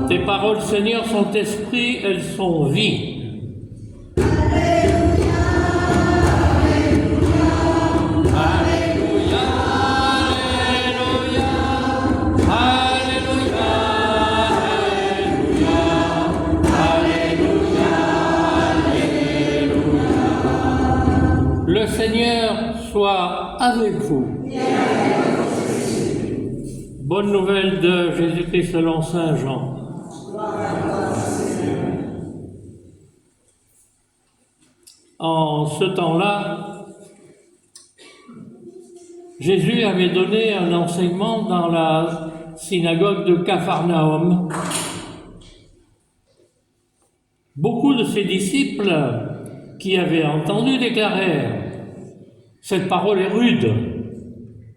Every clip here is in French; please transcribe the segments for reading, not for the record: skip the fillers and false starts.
Tes paroles, Seigneur, sont esprit, elles sont vie. Le Seigneur soit avec vous. Bonne nouvelle de Jésus-Christ selon Saint Jean. En ce temps-là, Jésus avait donné un enseignement dans la synagogue de Capharnaüm. Beaucoup de ses disciples qui avaient entendu déclarèrent « Cette parole est rude,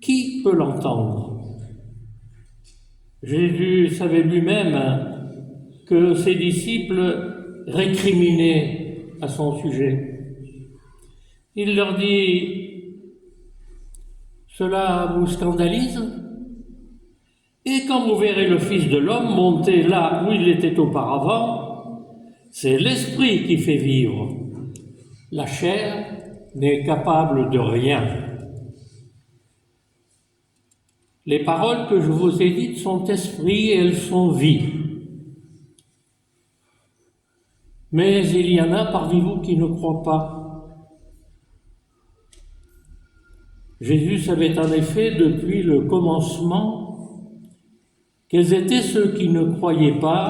qui peut l'entendre ?» Jésus savait lui-même que ses disciples récriminaient à son sujet. Il leur dit « Cela vous scandalise ? Et quand vous verrez le Fils de l'homme monter là où il était auparavant, c'est l'Esprit qui fait vivre. La chair n'est capable de rien. Les paroles que je vous ai dites sont esprit et elles sont vie. Mais il y en a parmi vous qui ne croient pas. » Jésus savait en effet depuis le commencement quels étaient ceux qui ne croyaient pas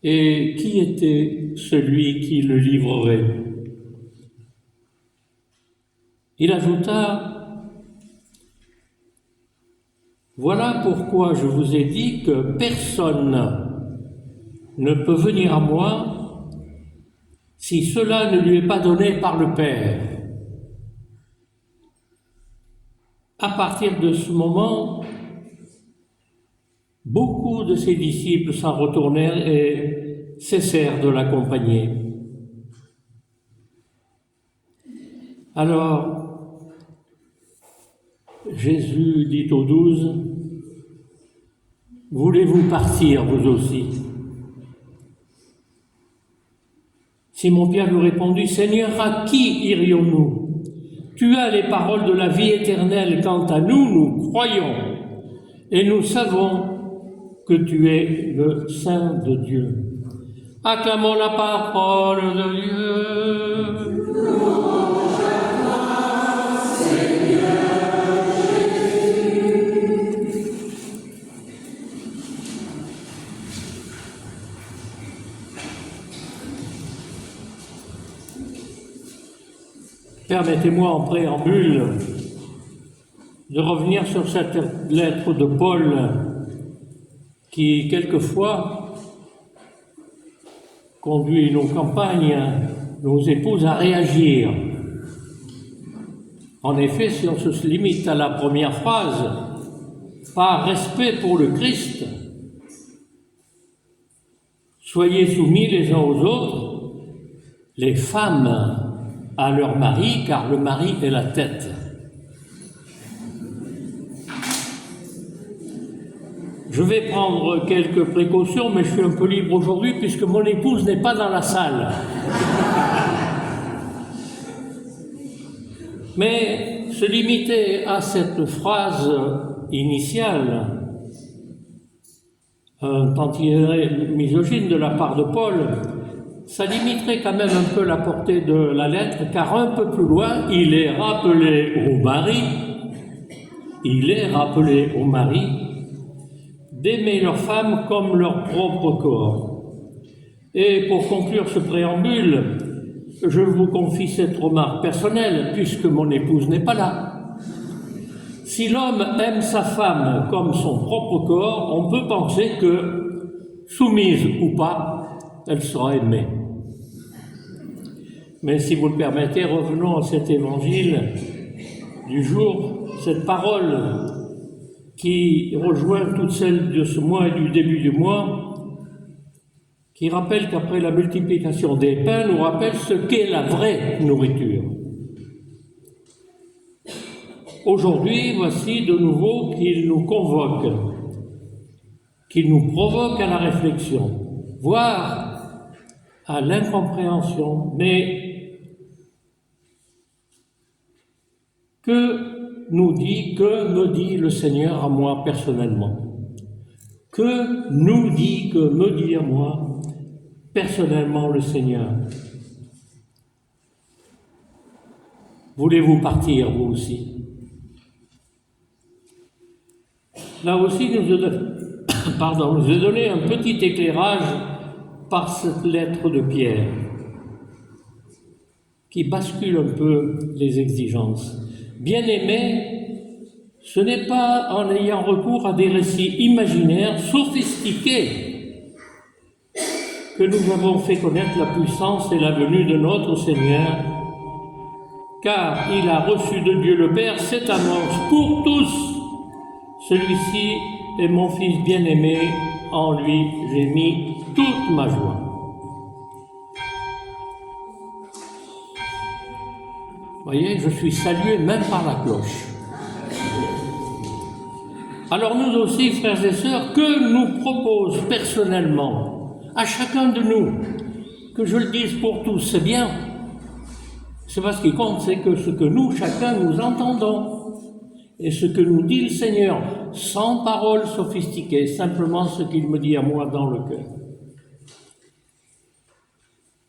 et qui était celui qui le livrerait. Il ajouta « Voilà pourquoi je vous ai dit que personne ne peut venir à moi si cela ne lui est pas donné par le Père. » À partir de ce moment, beaucoup de ses disciples s'en retournèrent et cessèrent de l'accompagner. Alors, Jésus dit aux 12, « Voulez-vous partir, vous aussi ?» Simon-Pierre lui répondit, « Seigneur, à qui irions-nous ? Tu as les paroles de la vie éternelle, quant à nous, nous croyons, et nous savons que tu es le Saint de Dieu. » Acclamons la parole de Dieu. Permettez-moi en préambule de revenir sur cette lettre de Paul qui, quelquefois, conduit nos campagnes, nos épouses à réagir. En effet, si on se limite à la première phrase, par respect pour le Christ, soyez soumis les uns aux autres, les femmes à leur mari, car le mari est la tête. Je vais prendre quelques précautions, mais je suis un peu libre aujourd'hui puisque mon épouse n'est pas dans la salle. Mais se limiter à cette phrase initiale, un tantinet misogyne de la part de Paul, ça limiterait quand même un peu la portée de la lettre, car un peu plus loin, il est rappelé aux maris d'aimer leurs femmes comme leur propre corps. Et pour conclure ce préambule, je vous confie cette remarque personnelle, puisque mon épouse n'est pas là. Si l'homme aime sa femme comme son propre corps, on peut penser que, soumise ou pas, elle sera aimée. Mais si vous le permettez, revenons à cet évangile du jour, cette parole qui rejoint toutes celles de ce mois et du début du mois, qui rappelle qu'après la multiplication des pains, nous rappelle ce qu'est la vraie nourriture. Aujourd'hui, voici de nouveau qu'il nous convoque, qu'il nous provoque à la réflexion, voire à l'incompréhension, mais que me dit le Seigneur à moi personnellement? Que me dit à moi personnellement le Seigneur? Voulez-vous partir, vous aussi? Là aussi, nous ai donné un petit éclairage par cette lettre de Pierre, qui bascule un peu les exigences. Bien-aimés, ce n'est pas en ayant recours à des récits imaginaires sophistiqués que nous avons fait connaître la puissance et la venue de notre Seigneur, car il a reçu de Dieu le Père cette annonce pour tous. Celui-ci est mon Fils bien-aimé, en lui j'ai mis toute ma joie. Voyez, je suis salué même par la cloche. Alors nous aussi, frères et sœurs, que nous propose personnellement, à chacun de nous, que je le dise pour tous, c'est bien. C'est pas ce qui compte, c'est que ce que nous, chacun, nous entendons. Et ce que nous dit le Seigneur, sans paroles sophistiquées, simplement ce qu'il me dit à moi dans le cœur.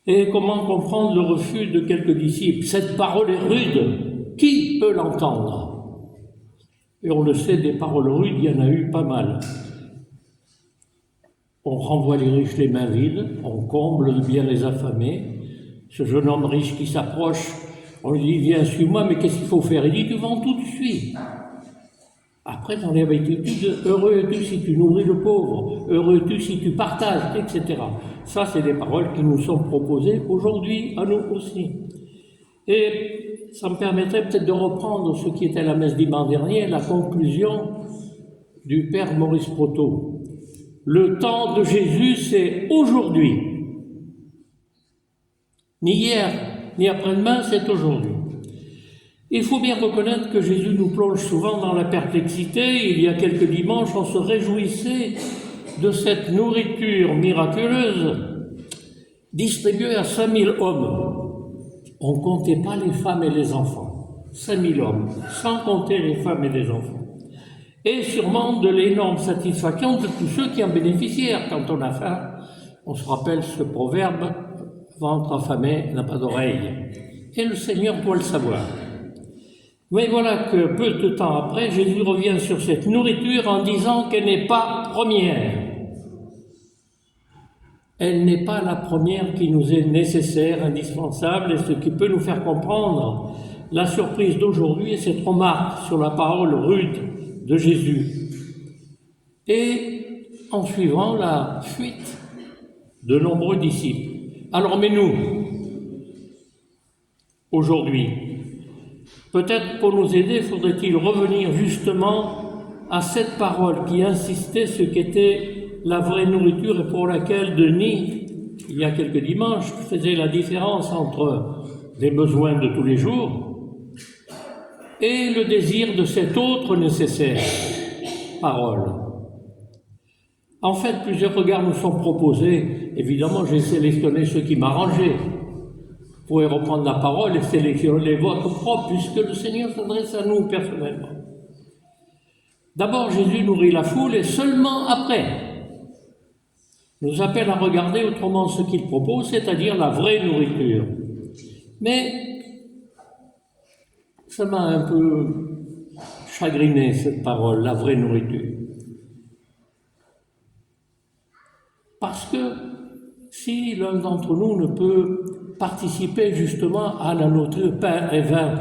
Et comment comprendre le refus de quelques disciples? Cette parole est rude, qui peut l'entendre? Et on le sait, des paroles rudes, il y en a eu pas mal. On renvoie les riches les mains vides, on comble bien les affamés. Ce jeune homme riche qui s'approche, on lui dit, viens, suis-moi, mais qu'est-ce qu'il faut faire? Il dit, tu vends tout, tu suis. Après, dans les béatitudes, heureux es-tu si tu nourris le pauvre, heureux es-tu si tu partages, etc. Ça, c'est des paroles qui nous sont proposées aujourd'hui à nous aussi. Et ça me permettrait peut-être de reprendre ce qui était la messe dimanche dernier, la conclusion du Père Maurice Proto. Le temps de Jésus, c'est aujourd'hui. Ni hier, ni après-demain, c'est aujourd'hui. Il faut bien reconnaître que Jésus nous plonge souvent dans la perplexité. Il y a quelques dimanches, on se réjouissait de cette nourriture miraculeuse distribuée à 5000 hommes. On ne comptait pas les femmes et les enfants. 5000 hommes, sans compter les femmes et les enfants. Et sûrement de l'énorme satisfaction de tous ceux qui en bénéficièrent. Quand on a faim, on se rappelle ce proverbe, ventre affamé n'a pas d'oreille. Et le Seigneur doit le savoir. Mais voilà que peu de temps après, Jésus revient sur cette nourriture en disant qu'elle n'est pas première. Elle n'est pas la première qui nous est nécessaire, indispensable, et ce qui peut nous faire comprendre la surprise d'aujourd'hui et cette remarque sur la parole rude de Jésus. Et en suivant la fuite de nombreux disciples. Alors, mais nous, aujourd'hui, peut-être pour nous aider, faudrait-il revenir justement à cette parole qui insistait ce qu'était la vraie nourriture et pour laquelle Denis, il y a quelques dimanches, faisait la différence entre les besoins de tous les jours et le désir de cette autre nécessaire parole. En fait, plusieurs regards nous sont proposés. Évidemment, j'ai sélectionné ceux qui m'arrangeaient. Vous pouvez reprendre la parole et sélectionner les vôtres propres, puisque le Seigneur s'adresse à nous personnellement. D'abord, Jésus nourrit la foule et seulement après nous appelle à regarder autrement ce qu'il propose, c'est-à-dire la vraie nourriture. Mais ça m'a un peu chagriné, cette parole, la vraie nourriture. Parce que si l'un d'entre nous ne peut participer justement à la nourriture pain et vin,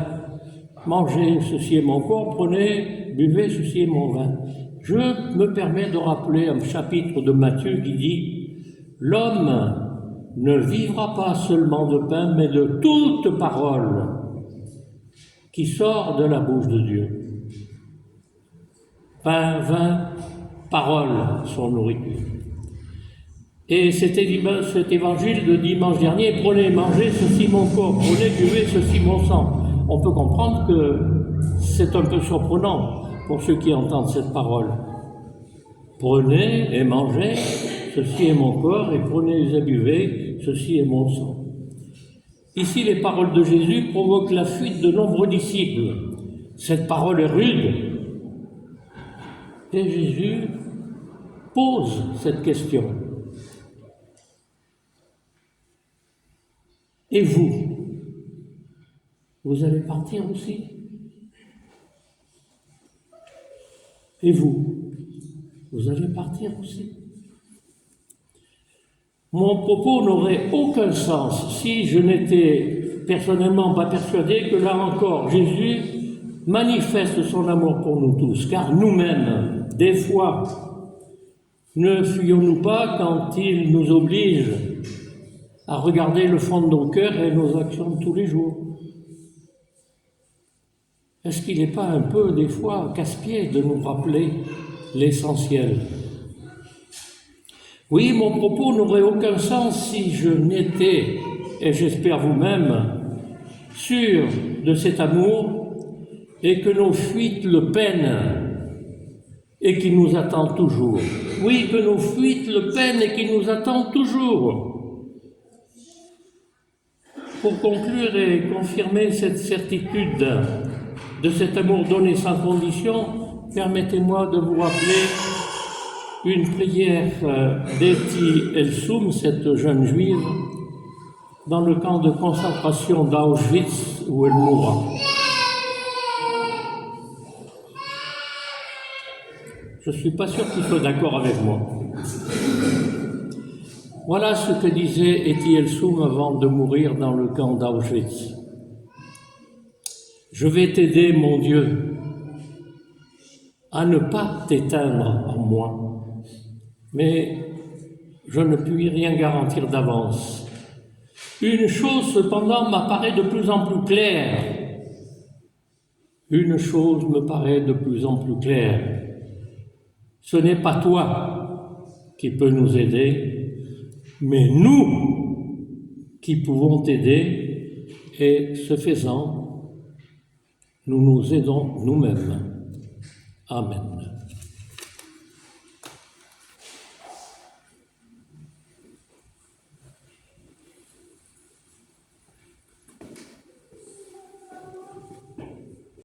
mangez, ceci est mon corps, prenez, buvez, ceci est mon vin. Je me permets de rappeler un chapitre de Matthieu qui dit « L'homme ne vivra pas seulement de pain, mais de toute parole qui sort de la bouche de Dieu. Pain, vin, parole sont nourriture. Et cet évangile de dimanche dernier, prenez et mangez, ceci mon corps, prenez, buvez, ceci mon sang. On peut comprendre que c'est un peu surprenant pour ceux qui entendent cette parole. Prenez et mangez, ceci est mon corps, et prenez et buvez, ceci est mon sang. Ici, les paroles de Jésus provoquent la fuite de nombreux disciples. Cette parole est rude. Et Jésus pose cette question. Et vous allez partir aussi? Et vous allez partir aussi? Mon propos n'aurait aucun sens si je n'étais personnellement pas persuadé que là encore, Jésus manifeste son amour pour nous tous, car nous-mêmes, des fois, ne fuyons-nous pas quand il nous oblige à regarder le fond de nos cœurs et nos actions de tous les jours? Est-ce qu'il n'est pas un peu, des fois, casse-pied de nous rappeler l'essentiel? Oui, mon propos n'aurait aucun sens si je n'étais, et j'espère vous-même, sûr de cet amour et que nos fuites le peinent et qui nous attend toujours. Oui, que nos fuites le peinent et qui nous attend toujours. Pour conclure et confirmer cette certitude de cet amour donné sans condition, permettez-moi de vous rappeler une prière d'Etty Elsoum, cette jeune juive, dans le camp de concentration d'Auschwitz où elle mourra. Je ne suis pas sûr qu'il soit d'accord avec moi. Voilà ce que disait Etty Elsoum avant de mourir dans le camp d'Auschwitz. Je vais t'aider, mon Dieu, à ne pas t'éteindre en moi. Mais je ne puis rien garantir d'avance. Une chose, cependant, m'apparaît de plus en plus claire. Une chose me paraît de plus en plus claire. Ce n'est pas toi qui peux nous aider, mais nous qui pouvons t'aider, et ce faisant, nous nous aidons nous-mêmes. Amen.